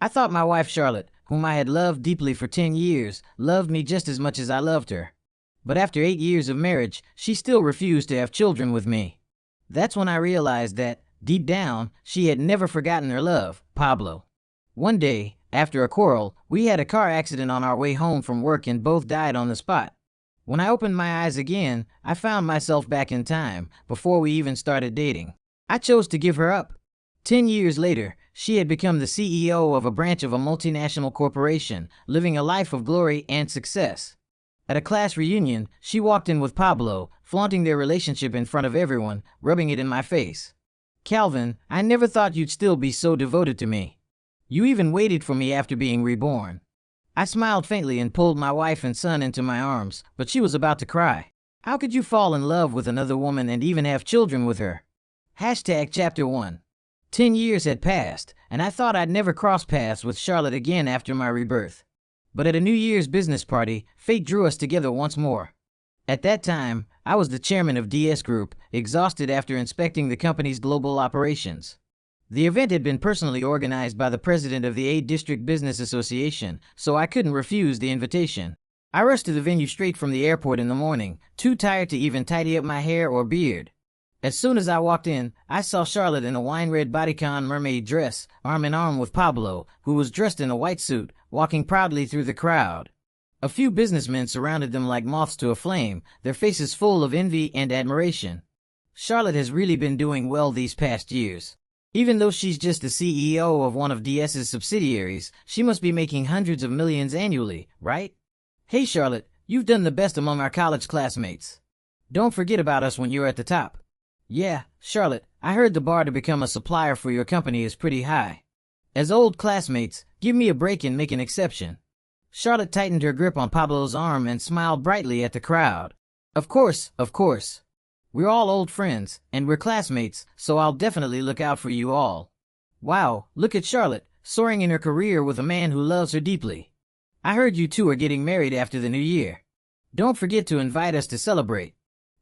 I thought my wife Charlotte, whom I had loved deeply for 10 years, loved me just as much as I loved her. But after 8 years of marriage, she still refused to have children with me. That's when I realized that, deep down, she had never forgotten her love, Pablo. One day, after a quarrel, we had a car accident on our way home from work and both died on the spot. When I opened my eyes again, I found myself back in time, before we even started dating. I chose to give her up. 10 years later, she had become the CEO of a branch of a multinational corporation, living a life of glory and success. At a class reunion, she walked in with Pablo, flaunting their relationship in front of everyone, rubbing it in my face. "Calvin, I never thought you'd still be so devoted to me. You even waited for me after being reborn." I smiled faintly and pulled my wife and son into my arms, but she was about to cry. "How could you fall in love with another woman and even have children with her?" Chapter 1. 10 years had passed, and I thought I'd never cross paths with Charlotte again after my rebirth. But at a New Year's business party, fate drew us together once more. At that time, I was the chairman of DS Group, exhausted after inspecting the company's global operations. The event had been personally organized by the president of the A District Business Association, so I couldn't refuse the invitation. I rushed to the venue straight from the airport in the morning, too tired to even tidy up my hair or beard. As soon as I walked in, I saw Charlotte in a wine-red bodycon mermaid dress, arm in arm with Pablo, who was dressed in a white suit, walking proudly through the crowd. A few businessmen surrounded them like moths to a flame, their faces full of envy and admiration. Charlotte has really been doing well these past years. Even though she's just the CEO of one of DS's subsidiaries, she must be making hundreds of millions annually, right? "Hey Charlotte, you've done the best among our college classmates. Don't forget about us when you're at the top." "Yeah, Charlotte, I heard the bar to become a supplier for your company is pretty high. As old classmates, give me a break and make an exception." Charlotte tightened her grip on Pablo's arm and smiled brightly at the crowd. Of course. We're all old friends, and we're classmates, so I'll definitely look out for you all." "Wow, look at Charlotte, soaring in her career with a man who loves her deeply. I heard you two are getting married after the new year. Don't forget to invite us to celebrate."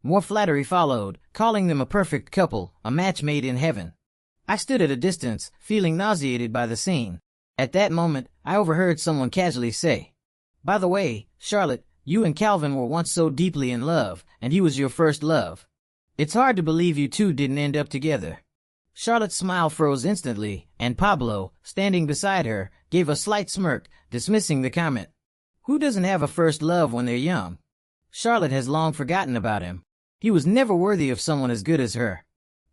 More flattery followed, calling them a perfect couple, a match made in heaven. I stood at a distance, feeling nauseated by the scene. At that moment, I overheard someone casually say, "By the way, Charlotte, you and Calvin were once so deeply in love, and he was your first love. It's hard to believe you two didn't end up together." Charlotte's smile froze instantly, and Pablo, standing beside her, gave a slight smirk, dismissing the comment. Who doesn't have a first love when they're young? Charlotte has long forgotten about him. He was never worthy of someone as good as her.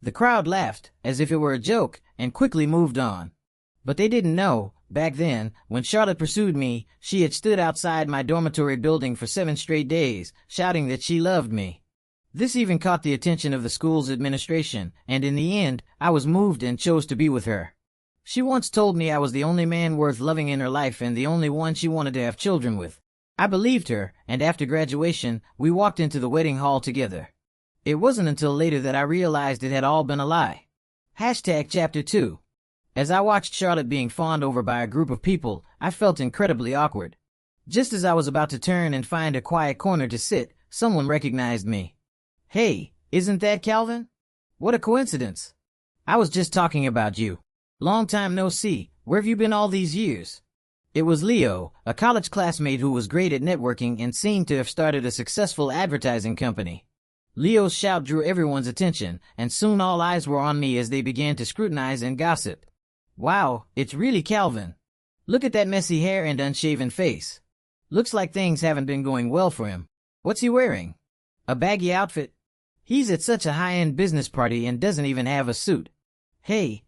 The crowd laughed, as if it were a joke, and quickly moved on. But they didn't know, back then, when Charlotte pursued me, she had stood outside my dormitory building for 7 straight days, shouting that she loved me. This even caught the attention of the school's administration, and in the end, I was moved and chose to be with her. She once told me I was the only man worth loving in her life and the only one she wanted to have children with. I believed her, and after graduation, we walked into the wedding hall together. It wasn't until later that I realized it had all been a lie. Chapter 2. As I watched Charlotte being fawned over by a group of people, I felt incredibly awkward. Just as I was about to turn and find a quiet corner to sit, someone recognized me. "Hey, isn't that Calvin? What a coincidence. I was just talking about you. Long time no see, where have you been all these years?" It was Leo, a college classmate who was great at networking and seemed to have started a successful advertising company. Leo's shout drew everyone's attention, and soon all eyes were on me as they began to scrutinize and gossip. "Wow, it's really Calvin. Look at that messy hair and unshaven face. Looks like things haven't been going well for him. What's he wearing? A baggy outfit? He's at such a high-end business party and doesn't even have a suit. Hey,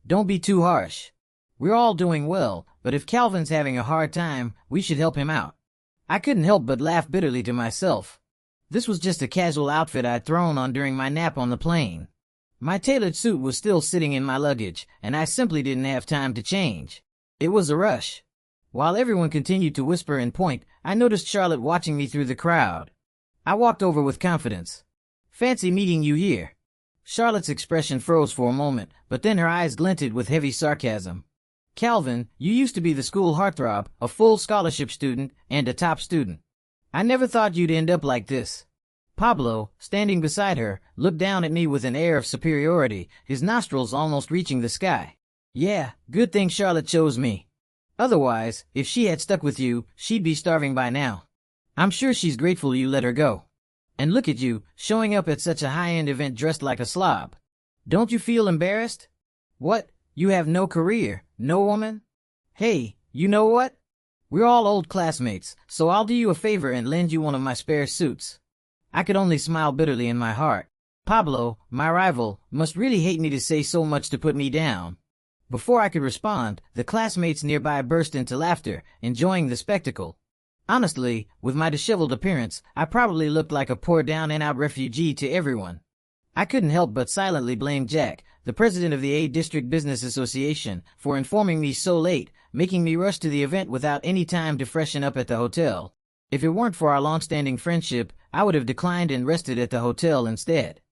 don't be too harsh. We're all doing well, but if Calvin's having a hard time, we should help him out." I couldn't help but laugh bitterly to myself. This was just a casual outfit I'd thrown on during my nap on the plane. My tailored suit was still sitting in my luggage, and I simply didn't have time to change. It was a rush. While everyone continued to whisper and point, I noticed Charlotte watching me through the crowd. I walked over with confidence. "Fancy meeting you here." Charlotte's expression froze for a moment, but then her eyes glinted with heavy sarcasm. "Calvin, you used to be the school heartthrob, a full scholarship student, and a top student. I never thought you'd end up like this." Pablo, standing beside her, looked down at me with an air of superiority, his nostrils almost reaching the sky. "Yeah, good thing Charlotte chose me. Otherwise, if she had stuck with you, she'd be starving by now. I'm sure she's grateful you let her go. And look at you, showing up at such a high-end event dressed like a slob. Don't you feel embarrassed? What? You have no career, no woman? Hey, you know what? We're all old classmates, so I'll do you a favor and lend you one of my spare suits. I could only smile bitterly in my heart. Pablo, my rival, must really hate me to say so much to put me down. Before I could respond, the classmates nearby burst into laughter, enjoying the spectacle. Honestly, with my disheveled appearance, I probably looked like a poor down-and-out refugee to everyone. I couldn't help but silently blame Jack, the president of the A District Business Association, for informing me so late, making me rush to the event without any time to freshen up at the hotel. If it weren't for our long-standing friendship, I would have declined and rested at the hotel instead.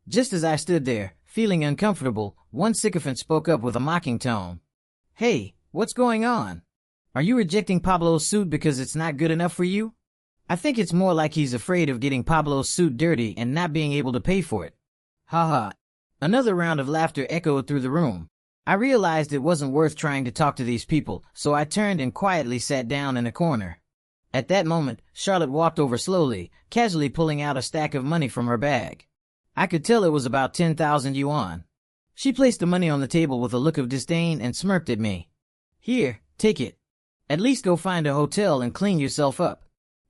Just as I stood there, feeling uncomfortable, one sycophant spoke up with a mocking tone. Hey, what's going on? Are you rejecting Pablo's suit because it's not good enough for you? I think it's more like he's afraid of getting Pablo's suit dirty and not being able to pay for it. Haha. Another round of laughter echoed through the room. I realized it wasn't worth trying to talk to these people, so I turned and quietly sat down in a corner. At that moment, Charlotte walked over slowly, casually pulling out a stack of money from her bag. I could tell it was about 10,000 yuan. She placed the money on the table with a look of disdain and smirked at me. Here, take it. At least go find a hotel and clean yourself up.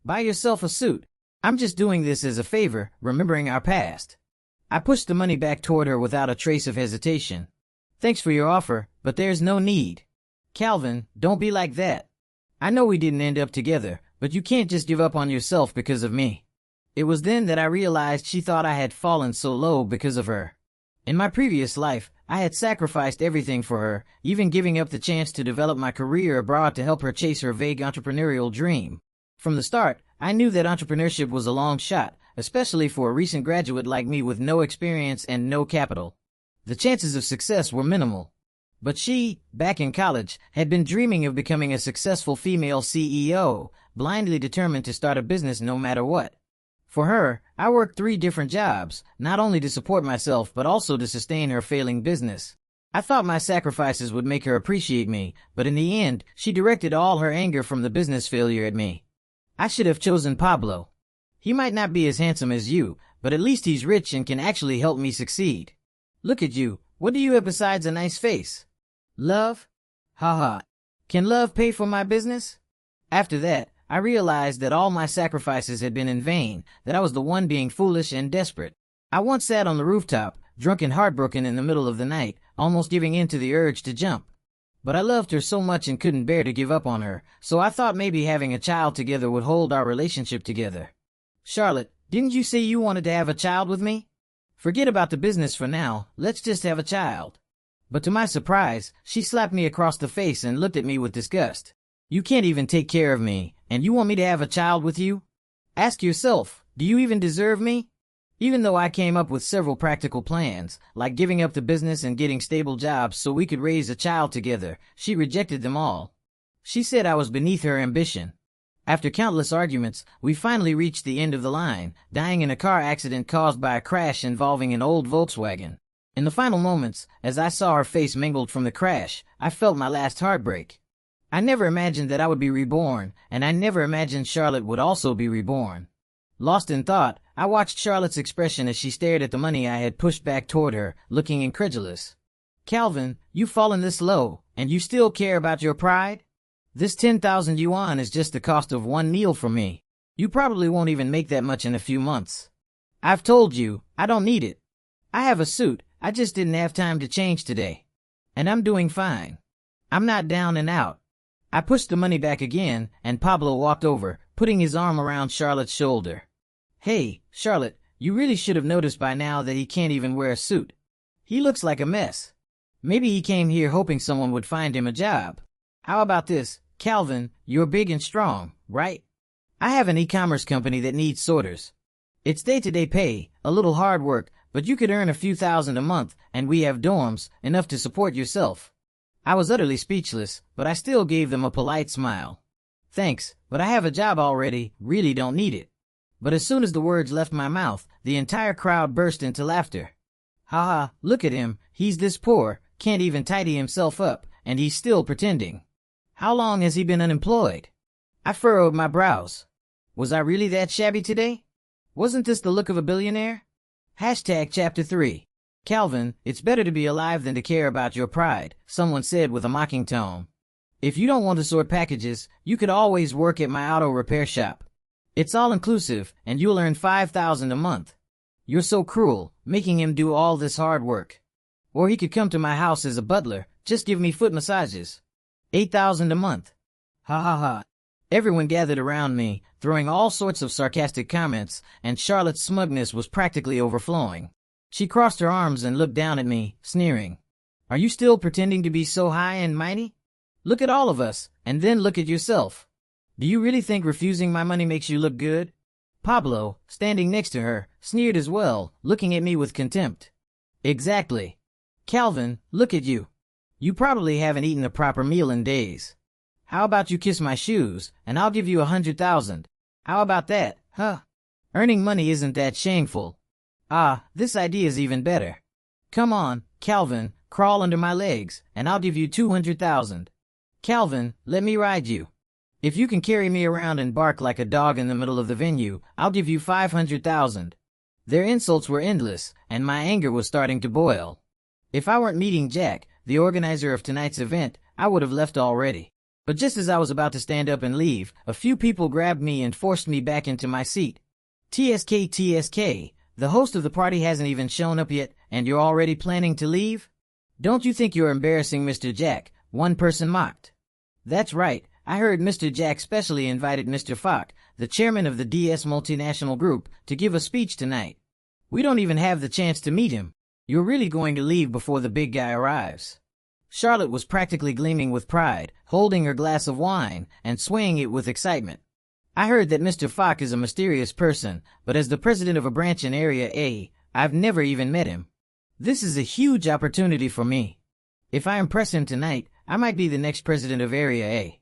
Buy yourself a suit. I'm just doing this as a favor, remembering our past. I pushed the money back toward her without a trace of hesitation. Thanks for your offer, but there's no need. Calvin, don't be like that. I know we didn't end up together, but you can't just give up on yourself because of me. It was then that I realized she thought I had fallen so low because of her. In my previous life, I had sacrificed everything for her, even giving up the chance to develop my career abroad to help her chase her vague entrepreneurial dream. From the start, I knew that entrepreneurship was a long shot, especially for a recent graduate like me with no experience and no capital. The chances of success were minimal. But she, back in college, had been dreaming of becoming a successful female CEO, blindly determined to start a business no matter what. For her, I worked 3 different jobs, not only to support myself but also to sustain her failing business. I thought my sacrifices would make her appreciate me, but in the end, she directed all her anger from the business failure at me. I should have chosen Pablo. He might not be as handsome as you, but at least he's rich and can actually help me succeed. Look at you, what do you have besides a nice face? Love? Haha. Can love pay for my business? After that, I realized that all my sacrifices had been in vain, that I was the one being foolish and desperate. I once sat on the rooftop, drunk and heartbroken in the middle of the night, almost giving in to the urge to jump. But I loved her so much and couldn't bear to give up on her, so I thought maybe having a child together would hold our relationship together. Charlotte, didn't you say you wanted to have a child with me? Forget about the business for now, let's just have a child. But to my surprise, she slapped me across the face and looked at me with disgust. You can't even take care of me, and you want me to have a child with you? Ask yourself, do you even deserve me? Even though I came up with several practical plans, like giving up the business and getting stable jobs so we could raise a child together, she rejected them all. She said I was beneath her ambition. After countless arguments, we finally reached the end of the line, dying in a car accident caused by a crash involving an old Volkswagen. In the final moments, as I saw her face mangled from the crash, I felt my last heartbreak. I never imagined that I would be reborn, and I never imagined Charlotte would also be reborn. Lost in thought, I watched Charlotte's expression as she stared at the money I had pushed back toward her, looking incredulous. Calvin, you've fallen this low, and you still care about your pride? This 10,000 yuan is just the cost of one meal for me. You probably won't even make that much in a few months. I've told you, I don't need it. I have a suit, I just didn't have time to change today. And I'm doing fine. I'm not down and out. I pushed the money back again, and Pablo walked over, putting his arm around Charlotte's shoulder. Hey, Charlotte, you really should have noticed by now that he can't even wear a suit. He looks like a mess. Maybe he came here hoping someone would find him a job. How about this, Calvin, you're big and strong, right? I have an e-commerce company that needs sorters. It's day-to-day pay, a little hard work, but you could earn a few thousand a month, and we have dorms, enough to support yourself. I was utterly speechless, but I still gave them a polite smile. Thanks, but I have a job already, really don't need it. But as soon as the words left my mouth, the entire crowd burst into laughter. Haha, look at him, he's this poor, can't even tidy himself up, and he's still pretending. How long has he been unemployed? I furrowed my brows. Was I really that shabby today? Wasn't this the look of a billionaire? Hashtag Chapter 3. Calvin, it's better to be alive than to care about your pride, someone said with a mocking tone. If you don't want to sort packages, you could always work at my auto repair shop. It's all inclusive, and you'll earn $5,000 a month. You're so cruel, making him do all this hard work. Or he could come to my house as a butler, just give me foot massages. $8,000 a month. Ha ha ha. Everyone gathered around me, throwing all sorts of sarcastic comments, and Charlotte's smugness was practically overflowing. She crossed her arms and looked down at me, sneering. Are you still pretending to be so high and mighty? Look at all of us, and then look at yourself. Do you really think refusing my money makes you look good? Pablo, standing next to her, sneered as well, looking at me with contempt. Exactly. Calvin, look at you. You probably haven't eaten a proper meal in days. How about you kiss my shoes, and I'll give you $100,000. How about that, huh? Earning money isn't that shameful. Ah, this idea is even better. Come on, Calvin, crawl under my legs, and I'll give you $200,000. Calvin, let me ride you. If you can carry me around and bark like a dog in the middle of the venue, I'll give you $500,000. Their insults were endless, and my anger was starting to boil. If I weren't meeting Jack, the organizer of tonight's event, I would have left already. But just as I was about to stand up and leave, a few people grabbed me and forced me back into my seat. TSK, TSK, the host of the party hasn't even shown up yet, and you're already planning to leave? Don't you think you're embarrassing Mr. Jack? One person mocked. That's right, I heard Mr. Jack specially invited Mr. Falk, the chairman of the DS multinational group, to give a speech tonight. We don't even have the chance to meet him. You're really going to leave before the big guy arrives. Charlotte was practically gleaming with pride, holding her glass of wine and swaying it with excitement. I heard that Mr. Falk is a mysterious person, but as the president of a branch in Area A, I've never even met him. This is a huge opportunity for me. If I impress him tonight, I might be the next president of Area A.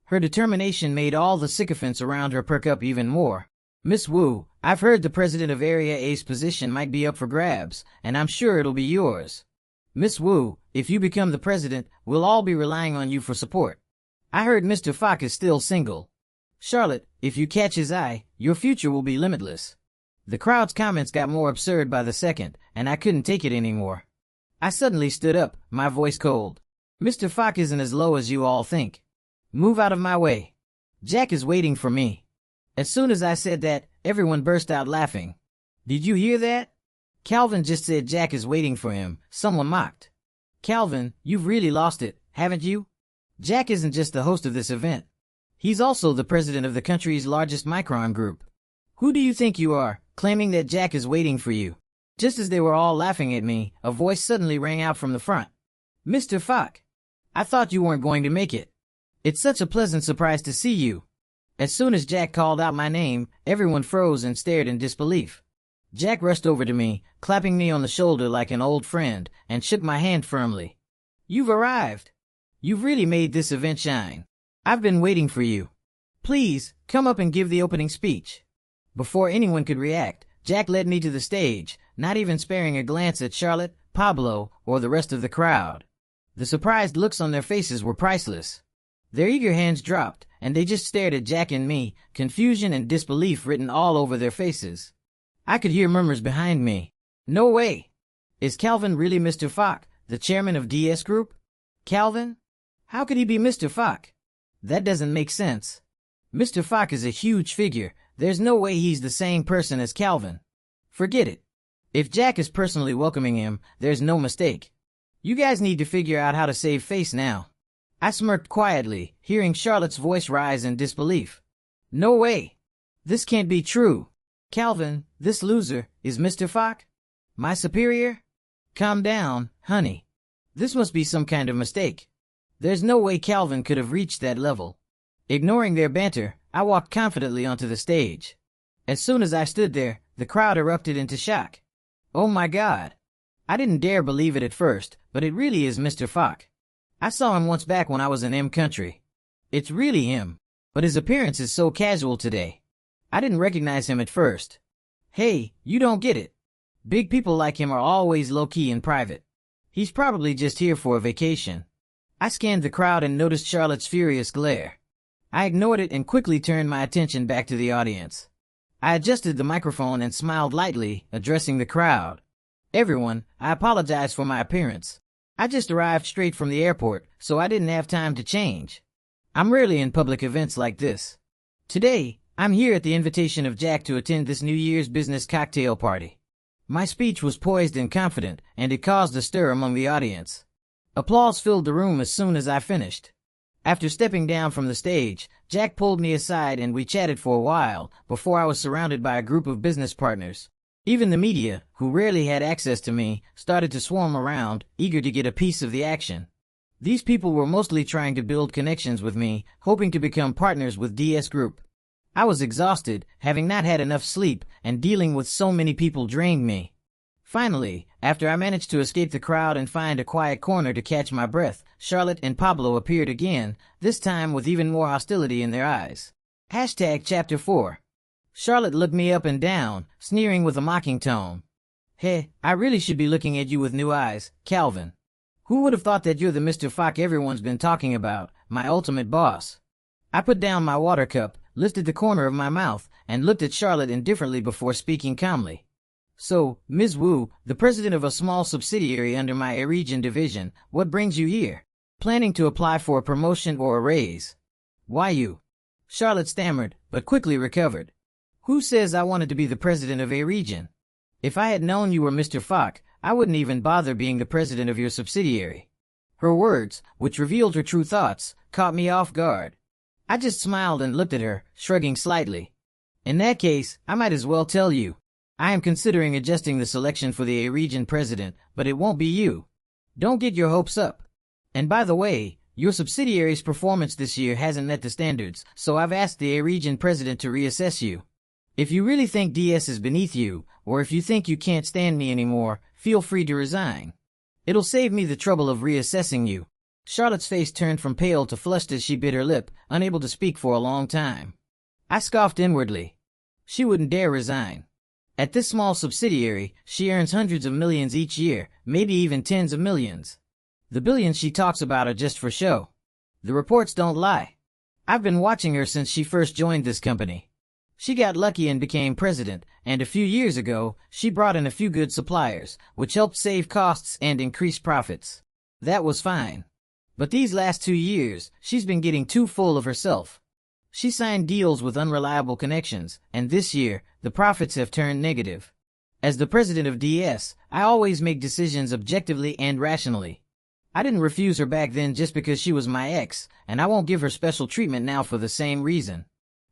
Her determination made all the sycophants around her perk up even more. Miss Wu, I've heard the president of Area A's position might be up for grabs, and I'm sure it'll be yours. Miss Wu, if you become the president, we'll all be relying on you for support. I heard Mr. Falk is still single. Charlotte, if you catch his eye, your future will be limitless. The crowd's comments got more absurd by the second, and I couldn't take it anymore. I suddenly stood up, my voice cold. Mr. Falk isn't as low as you all think. Move out of my way. Jack is waiting for me. As soon as I said that, everyone burst out laughing. Did you hear that? Calvin just said Jack is waiting for him, someone mocked. Calvin, you've really lost it, haven't you? Jack isn't just the host of this event. He's also the president of the country's largest micron group. Who do you think you are, claiming that Jack is waiting for you? Just as they were all laughing at me, a voice suddenly rang out from the front. Mr. Falk, I thought you weren't going to make it. It's such a pleasant surprise to see you. As soon as Jack called out my name, everyone froze and stared in disbelief. Jack rushed over to me, clapping me on the shoulder like an old friend, and shook my hand firmly. You've arrived. You've really made this event shine. I've been waiting for you. Please, come up and give the opening speech. Before anyone could react, Jack led me to the stage, not even sparing a glance at Charlotte, Pablo, or the rest of the crowd. The surprised looks on their faces were priceless. Their eager hands dropped, and they just stared at Jack and me, confusion and disbelief written all over their faces. I could hear murmurs behind me. No way! Is Calvin really Mr. Falk, the chairman of DS Group? Calvin? How could he be Mr. Falk? That doesn't make sense. Mr. Falk is a huge figure. There's no way he's the same person as Calvin. Forget it. If Jack is personally welcoming him, there's no mistake. You guys need to figure out how to save face now. I smirked quietly, hearing Charlotte's voice rise in disbelief. No way. This can't be true. Calvin, this loser, is Mr. Falk? My superior? Calm down, honey. This must be some kind of mistake. There's no way Calvin could have reached that level. Ignoring their banter, I walked confidently onto the stage. As soon as I stood there, the crowd erupted into shock. Oh my God. I didn't dare believe it at first, but it really is Mr. Falk. I saw him once back when I was in M Country. It's really him, but his appearance is so casual today. I didn't recognize him at first. Hey, you don't get it. Big people like him are always low-key and private. He's probably just here for a vacation. I scanned the crowd and noticed Charlotte's furious glare. I ignored it and quickly turned my attention back to the audience. I adjusted the microphone and smiled lightly, addressing the crowd. Everyone, I apologize for my appearance. I just arrived straight from the airport, so I didn't have time to change. I'm rarely in public events like this. Today, I'm here at the invitation of Jack to attend this New Year's business cocktail party. My speech was poised and confident, and it caused a stir among the audience. Applause filled the room as soon as I finished. After stepping down from the stage, Jack pulled me aside and we chatted for a while before I was surrounded by a group of business partners. Even the media, who rarely had access to me, started to swarm around, eager to get a piece of the action. These people were mostly trying to build connections with me, hoping to become partners with DS Group. I was exhausted, having not had enough sleep, and dealing with so many people drained me. Finally, after I managed to escape the crowd and find a quiet corner to catch my breath, Charlotte and Pablo appeared again, this time with even more hostility in their eyes. Chapter 4. Charlotte looked me up and down, sneering with a mocking tone. Hey, I really should be looking at you with new eyes, Calvin. Who would have thought that you're the Mr. Fock everyone's been talking about, my ultimate boss? I put down my water cup, lifted the corner of my mouth, and looked at Charlotte indifferently before speaking calmly. So, Ms. Wu, the president of a small subsidiary under my A-Region division, what brings you here? Planning to apply for a promotion or a raise? Why you? Charlotte stammered, but quickly recovered. Who says I wanted to be the president of A-Region? If I had known you were Mr. Fock, I wouldn't even bother being the president of your subsidiary. Her words, which revealed her true thoughts, caught me off guard. I just smiled and looked at her, shrugging slightly. In that case, I might as well tell you. I am considering adjusting the selection for the A-Region president, but it won't be you. Don't get your hopes up. And by the way, your subsidiary's performance this year hasn't met the standards, so I've asked the A-Region president to reassess you. If you really think DS is beneath you, or if you think you can't stand me anymore, feel free to resign. It'll save me the trouble of reassessing you. Charlotte's face turned from pale to flushed as she bit her lip, unable to speak for a long time. I scoffed inwardly. She wouldn't dare resign. At this small subsidiary, she earns hundreds of millions each year, maybe even tens of millions. The billions she talks about are just for show. The reports don't lie. I've been watching her since she first joined this company. She got lucky and became president, and a few years ago, she brought in a few good suppliers, which helped save costs and increase profits. That was fine. But these last 2 years, she's been getting too full of herself. She signed deals with unreliable connections, and this year, the profits have turned negative. As the president of DS, I always make decisions objectively and rationally. I didn't refuse her back then just because she was my ex, and I won't give her special treatment now for the same reason.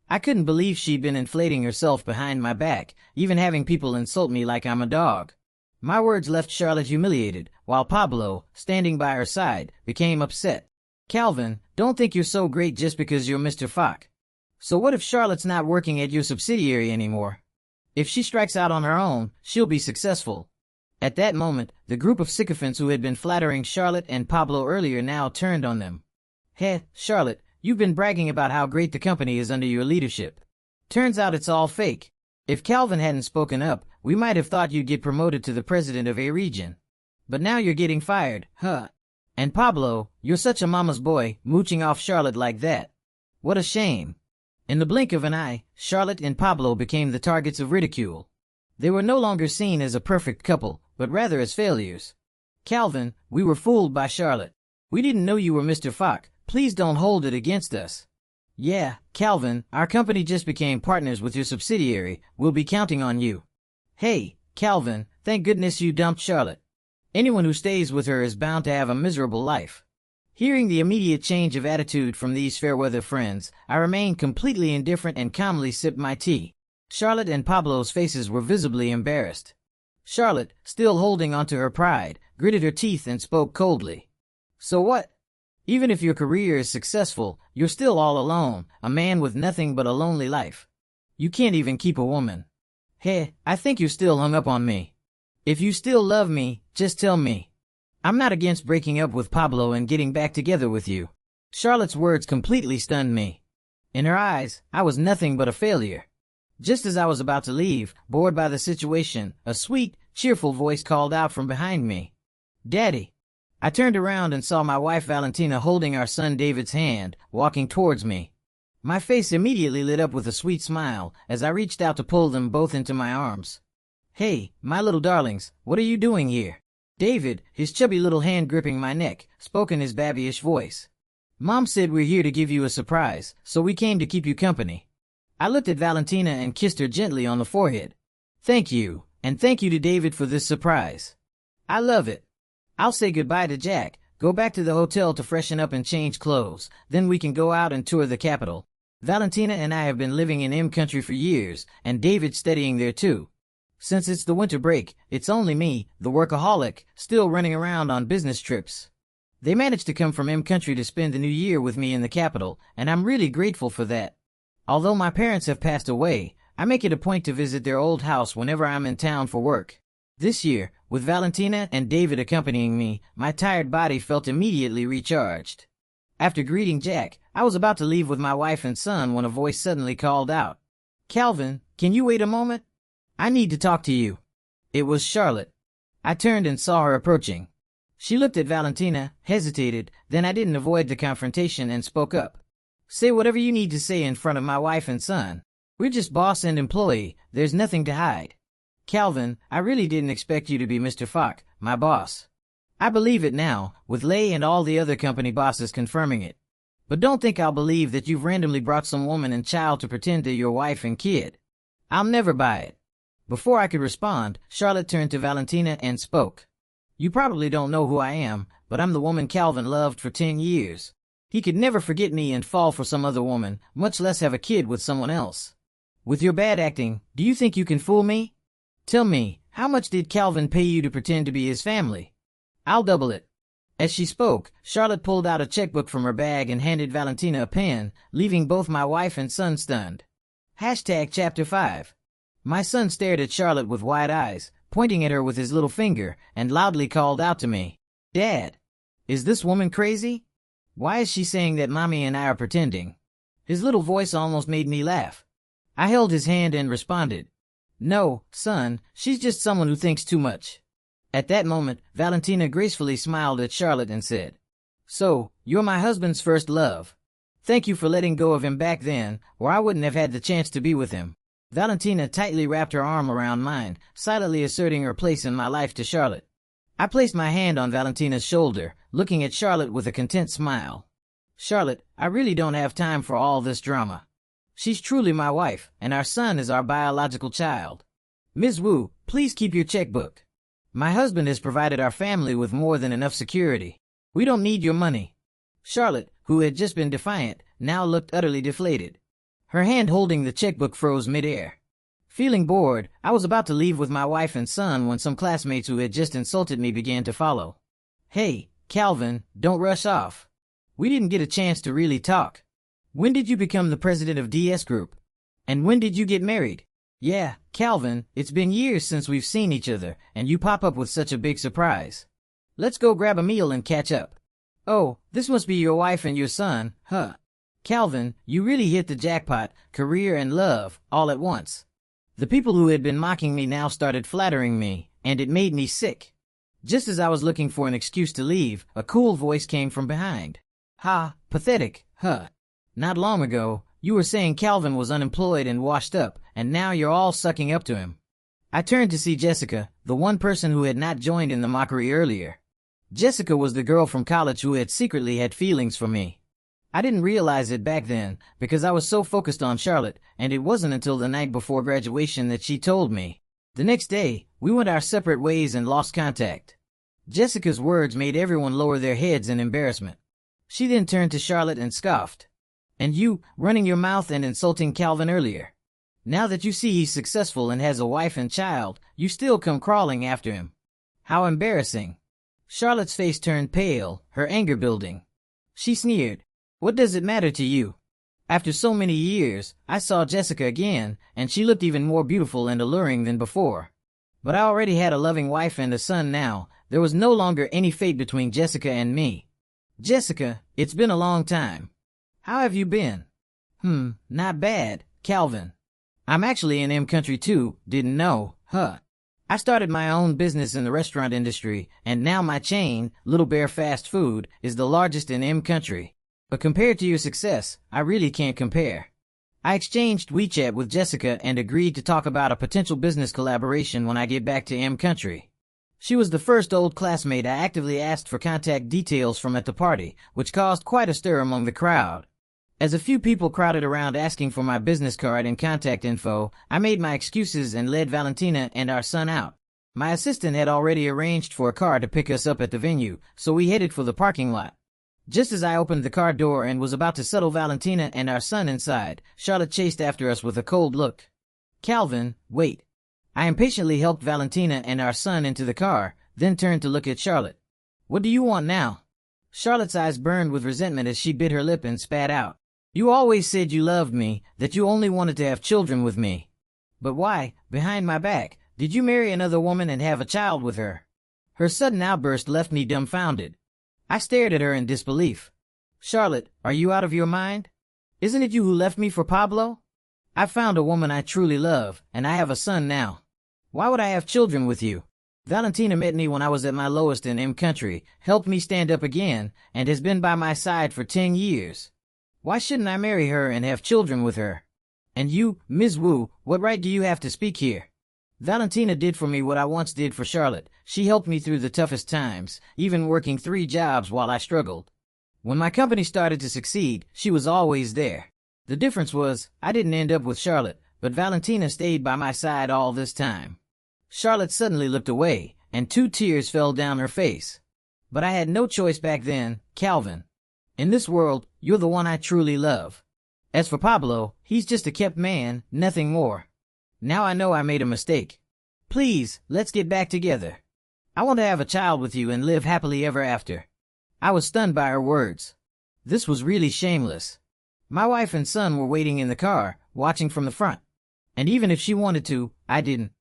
I couldn't believe she'd been inflating herself behind my back, even having people insult me like I'm a dog. My words left Charlotte humiliated, while Pablo, standing by her side, became upset. Calvin, don't think you're so great just because you're Mr. Fock. So what if Charlotte's not working at your subsidiary anymore? If she strikes out on her own, she'll be successful. At that moment, the group of sycophants who had been flattering Charlotte and Pablo earlier now turned on them. Hey, Charlotte, you've been bragging about how great the company is under your leadership. Turns out it's all fake. If Calvin hadn't spoken up, we might have thought you'd get promoted to the president of A-Region. But now you're getting fired, huh? And Pablo, you're such a mama's boy, mooching off Charlotte like that. What a shame. In the blink of an eye, Charlotte and Pablo became the targets of ridicule. They were no longer seen as a perfect couple, but rather as failures. Calvin, we were fooled by Charlotte. We didn't know you were Mr. Fock. Please don't hold it against us. Yeah, Calvin, our company just became partners with your subsidiary. We'll be counting on you. Hey, Calvin, thank goodness you dumped Charlotte. Anyone who stays with her is bound to have a miserable life. Hearing the immediate change of attitude from these fair-weather friends, I remained completely indifferent and calmly sipped my tea. Charlotte and Pablo's faces were visibly embarrassed. Charlotte, still holding onto her pride, gritted her teeth and spoke coldly. So what? Even if your career is successful, you're still all alone, a man with nothing but a lonely life. You can't even keep a woman. Hey, I think you're still hung up on me. If you still love me, just tell me. I'm not against breaking up with Pablo and getting back together with you. Charlotte's words completely stunned me. In her eyes, I was nothing but a failure. Just as I was about to leave, bored by the situation, a sweet, cheerful voice called out from behind me. Daddy. I turned around and saw my wife Valentina holding our son David's hand, walking towards me. My face immediately lit up with a sweet smile as I reached out to pull them both into my arms. "Hey, my little darlings, what are you doing here?" David, his chubby little hand gripping my neck, spoke in his babyish voice. "Mom said we're here to give you a surprise, so we came to keep you company." I looked at Valentina and kissed her gently on the forehead. "Thank you, and thank you to David for this surprise. I love it. I'll say goodbye to Jack, go back to the hotel to freshen up and change clothes, then we can go out and tour the capital. Valentina and I have been living in M country for years, and David's studying there too. Since it's the winter break, it's only me, the workaholic, still running around on business trips. They managed to come from M country to spend the new year with me in the capital, and I'm really grateful for that. Although my parents have passed away, I make it a point to visit their old house whenever I'm in town for work. This year, with Valentina and David accompanying me, my tired body felt immediately recharged. After greeting Jack, I was about to leave with my wife and son when a voice suddenly called out, "Calvin, can you wait a moment? I need to talk to you." It was Charlotte. I turned and saw her approaching. She looked at Valentina, hesitated, then I didn't avoid the confrontation and spoke up. "Say whatever you need to say in front of my wife and son. We're just boss and employee, there's nothing to hide. Calvin, I really didn't expect you to be Mr. Falk, my boss. I believe it now, with Lay and all the other company bosses confirming it. But don't think I'll believe that you've randomly brought some woman and child to pretend they're your wife and kid. I'll never buy it." Before I could respond, Charlotte turned to Valentina and spoke. "You probably don't know who I am, but I'm the woman Calvin loved for 10 years. He could never forget me and fall for some other woman, much less have a kid with someone else. With your bad acting, do you think you can fool me? Tell me, how much did Calvin pay you to pretend to be his family? I'll double it." As she spoke, Charlotte pulled out a checkbook from her bag and handed Valentina a pen, leaving both my wife and son stunned. Chapter 5. My son stared at Charlotte with wide eyes, pointing at her with his little finger, and loudly called out to me, "Dad, is this woman crazy? Why is she saying that Mommy and I are pretending?" His little voice almost made me laugh. I held his hand and responded, "No, son, she's just someone who thinks too much." At that moment, Valentina gracefully smiled at Charlotte and said, "So, you're my husband's first love. Thank you for letting go of him back then, or I wouldn't have had the chance to be with him." Valentina tightly wrapped her arm around mine, silently asserting her place in my life to Charlotte. I placed my hand on Valentina's shoulder, looking at Charlotte with a content smile. "Charlotte, I really don't have time for all this drama. She's truly my wife, and our son is our biological child. Ms. Wu, please keep your checkbook. My husband has provided our family with more than enough security. We don't need your money." Charlotte, who had just been defiant, now looked utterly deflated. Her hand holding the checkbook froze midair. Feeling bored, I was about to leave with my wife and son when some classmates who had just insulted me began to follow. "Hey, Calvin, don't rush off. We didn't get a chance to really talk. When did you become the president of DS Group? And when did you get married? Yeah, Calvin, it's been years since we've seen each other, and you pop up with such a big surprise. Let's go grab a meal and catch up. Oh, this must be your wife and your son, huh? Calvin, you really hit the jackpot, career and love, all at once." The people who had been mocking me now started flattering me, and it made me sick. Just as I was looking for an excuse to leave, a cool voice came from behind. "Ha, pathetic, huh? Not long ago, you were saying Calvin was unemployed and washed up, and now you're all sucking up to him." I turned to see Jessica, the one person who had not joined in the mockery earlier. Jessica was the girl from college who had secretly had feelings for me. I didn't realize it back then, because I was so focused on Charlotte, and it wasn't until the night before graduation that she told me. The next day, we went our separate ways and lost contact. Jessica's words made everyone lower their heads in embarrassment. She then turned to Charlotte and scoffed. "And you, running your mouth and insulting Calvin earlier. Now that you see he's successful and has a wife and child, you still come crawling after him. How embarrassing." Charlotte's face turned pale, her anger building. She sneered. "What does it matter to you?" After so many years, I saw Jessica again, and she looked even more beautiful and alluring than before. But I already had a loving wife and a son now. There was no longer any fate between Jessica and me. "Jessica, it's been a long time. How have you been?" Not bad, Calvin. I'm actually in M country too, didn't know, huh? I started my own business in the restaurant industry, and now my chain, Little Bear Fast Food, is the largest in M country. But compared to your success, I really can't compare. I exchanged WeChat with Jessica and agreed to talk about a potential business collaboration when I get back to M country. She was the first old classmate I actively asked for contact details from at the party, which caused quite a stir among the crowd. As a few people crowded around asking for my business card and contact info, I made my excuses and led Valentina and our son out. My assistant had already arranged for a car to pick us up at the venue, so we headed for the parking lot. Just as I opened the car door and was about to settle Valentina and our son inside, Charlotte chased after us with a cold look. "Calvin, wait." I impatiently helped Valentina and our son into the car, then turned to look at Charlotte. "What do you want now?" Charlotte's eyes burned with resentment as she bit her lip and spat out. "You always said you loved me, that you only wanted to have children with me. But why, behind my back, did you marry another woman and have a child with her?" Her sudden outburst left me dumbfounded. I stared at her in disbelief. "Charlotte, are you out of your mind? Isn't it you who left me for Pablo? I found a woman I truly love, and I have a son now. Why would I have children with you?" Valentina met me when I was at my lowest in M country, helped me stand up again, and has been by my side for 10 years. Why shouldn't I marry her and have children with her? And you, Ms. Wu, what right do you have to speak here? Valentina did for me what I once did for Charlotte. She helped me through the toughest times, even working 3 jobs while I struggled. When my company started to succeed, she was always there. The difference was, I didn't end up with Charlotte, but Valentina stayed by my side all this time. Charlotte suddenly looked away, and 2 tears fell down her face. But I had no choice back then, Calvin. In this world, you're the one I truly love. As for Pablo, he's just a kept man, nothing more. Now I know I made a mistake. Please, let's get back together. I want to have a child with you and live happily ever after." I was stunned by her words. This was really shameless. My wife and son were waiting in the car, watching from the front. And even if she wanted to, I didn't.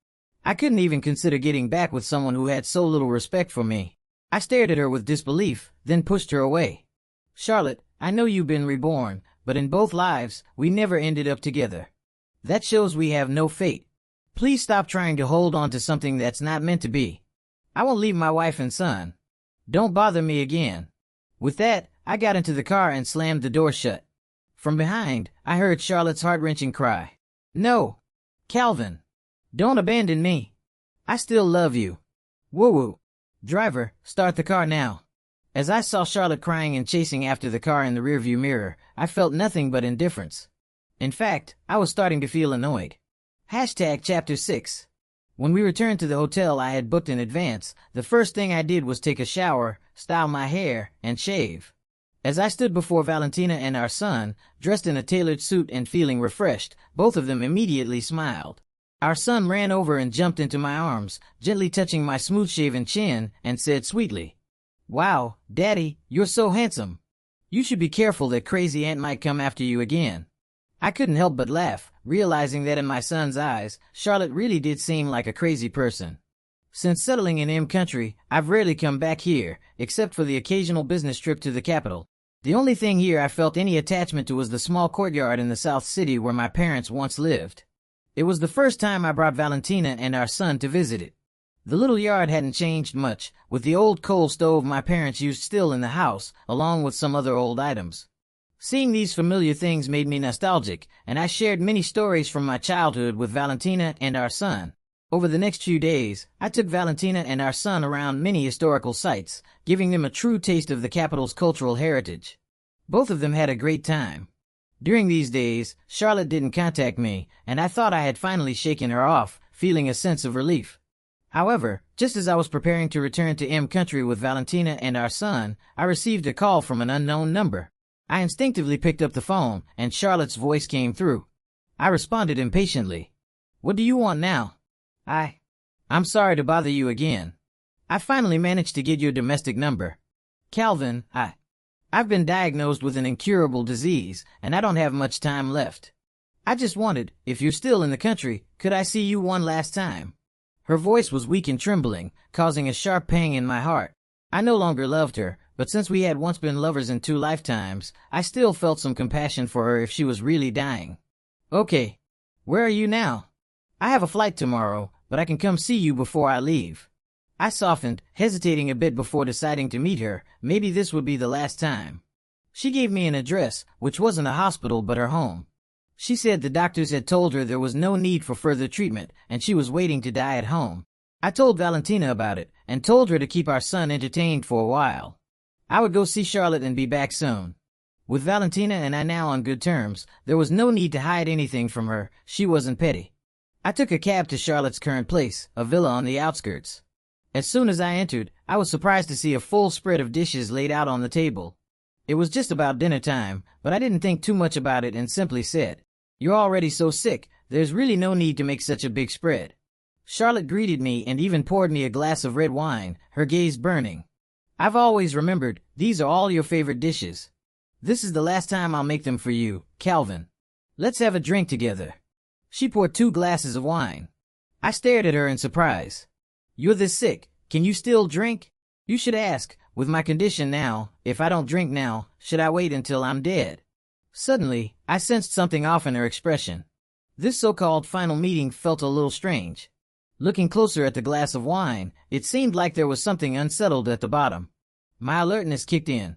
I couldn't even consider getting back with someone who had so little respect for me. I stared at her with disbelief, then pushed her away. "Charlotte, I know you've been reborn, but in both lives, we never ended up together. That shows we have no fate. Please stop trying to hold on to something that's not meant to be. I won't leave my wife and son. Don't bother me again." With that, I got into the car and slammed the door shut. From behind, I heard Charlotte's heart-wrenching cry. "No! Calvin! Don't abandon me! I still love you! Woo-woo! Driver, start the car now." As I saw Charlotte crying and chasing after the car in the rearview mirror, I felt nothing but indifference. In fact, I was starting to feel annoyed. Chapter 6. When we returned to the hotel I had booked in advance, the first thing I did was take a shower, style my hair, and shave. As I stood before Valentina and our son, dressed in a tailored suit and feeling refreshed, both of them immediately smiled. Our son ran over and jumped into my arms, gently touching my smooth-shaven chin, and said sweetly, "Wow, Daddy, you're so handsome. You should be careful that crazy aunt might come after you again." I couldn't help but laugh, realizing that in my son's eyes, Charlotte really did seem like a crazy person. Since settling in M country, I've rarely come back here, except for the occasional business trip to the capital. The only thing here I felt any attachment to was the small courtyard in the South City where my parents once lived. It was the first time I brought Valentina and our son to visit it. The little yard hadn't changed much, with the old coal stove my parents used still in the house, along with some other old items. Seeing these familiar things made me nostalgic, and I shared many stories from my childhood with Valentina and our son. Over the next few days, I took Valentina and our son around many historical sites, giving them a true taste of the capital's cultural heritage. Both of them had a great time. During these days, Charlotte didn't contact me, and I thought I had finally shaken her off, feeling a sense of relief. However, just as I was preparing to return to M country with Valentina and our son, I received a call from an unknown number. I instinctively picked up the phone, and Charlotte's voice came through. I responded impatiently. "What do you want now?" I'm sorry to bother you again. I finally managed to get your domestic number. Calvin, I've been diagnosed with an incurable disease, and I don't have much time left. I just wanted, if you're still in the country, could I see you one last time?" Her voice was weak and trembling, causing a sharp pang in my heart. I no longer loved her, but since we had once been lovers in 2 lifetimes, I still felt some compassion for her if she was really dying. "Okay. Where are you now?" "I have a flight tomorrow, but I can come see you before I leave." I softened, hesitating a bit before deciding to meet her. Maybe this would be the last time. She gave me an address, which wasn't a hospital but her home. She said the doctors had told her there was no need for further treatment, and she was waiting to die at home. I told Valentina about it, and told her to keep our son entertained for a while. I would go see Charlotte and be back soon. With Valentina and I now on good terms, there was no need to hide anything from her. She wasn't petty. I took a cab to Charlotte's current place, a villa on the outskirts. As soon as I entered, I was surprised to see a full spread of dishes laid out on the table. It was just about dinner time, but I didn't think too much about it and simply said, "You're already so sick, there's really no need to make such a big spread." Charlotte greeted me and even poured me a glass of red wine, her gaze burning. "I've always remembered, these are all your favorite dishes. This is the last time I'll make them for you, Calvin. Let's have a drink together." She poured 2 glasses of wine. I stared at her in surprise. "You're this sick, can you still drink?" "You should ask, with my condition now, if I don't drink now, should I wait until I'm dead?" Suddenly, I sensed something off in her expression. This so-called final meeting felt a little strange. Looking closer at the glass of wine, it seemed like there was something unsettled at the bottom. My alertness kicked in.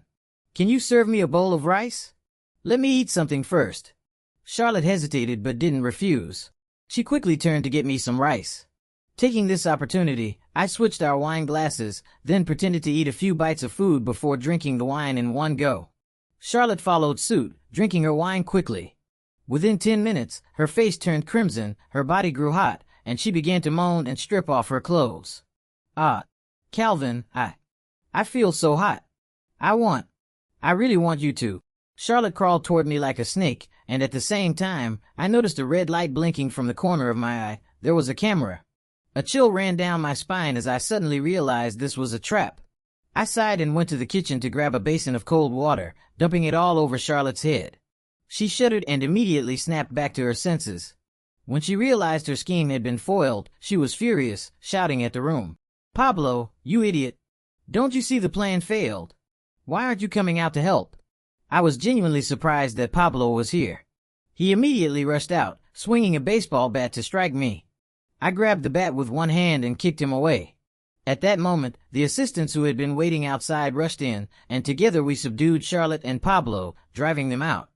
"Can you serve me a bowl of rice?" "Let me eat something first." Charlotte hesitated but didn't refuse. She quickly turned to get me some rice. Taking this opportunity, I switched our wine glasses, then pretended to eat a few bites of food before drinking the wine in one go. Charlotte followed suit, drinking her wine quickly. Within 10 minutes, her face turned crimson, her body grew hot, and she began to moan and strip off her clothes. "Ah, Calvin, I feel so hot. I really want you to." Charlotte crawled toward me like a snake, and at the same time, I noticed a red light blinking from the corner of my eye. There was a camera. A chill ran down my spine as I suddenly realized this was a trap. I sighed and went to the kitchen to grab a basin of cold water, dumping it all over Charlotte's head. She shuddered and immediately snapped back to her senses. When she realized her scheme had been foiled, she was furious, shouting at the room. "Pablo, you idiot! Don't you see the plan failed? Why aren't you coming out to help?" I was genuinely surprised that Pablo was here. He immediately rushed out, swinging a baseball bat to strike me. I grabbed the bat with one hand and kicked him away. At that moment, the assistants who had been waiting outside rushed in, and together we subdued Charlotte and Pablo, driving them out.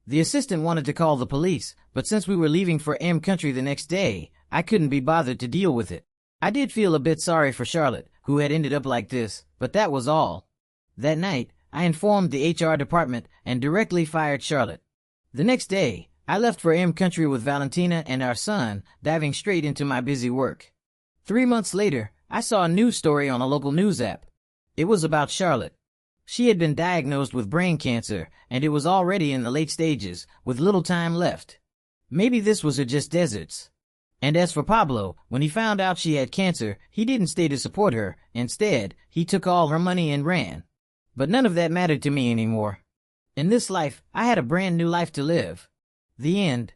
The assistant wanted to call the police, but since we were leaving for M Country the next day, I couldn't be bothered to deal with it. I did feel a bit sorry for Charlotte, who had ended up like this, but that was all. That night, I informed the HR department and directly fired Charlotte. The next day, I left for M Country with Valentina and our son, diving straight into my busy work. 3 months later, I saw a news story on a local news app. It was about Charlotte. She had been diagnosed with brain cancer, and it was already in the late stages, with little time left. Maybe this was her just deserts. And as for Pablo, when he found out she had cancer, he didn't stay to support her. Instead, he took all her money and ran. But none of that mattered to me anymore. In this life, I had a brand new life to live. The end.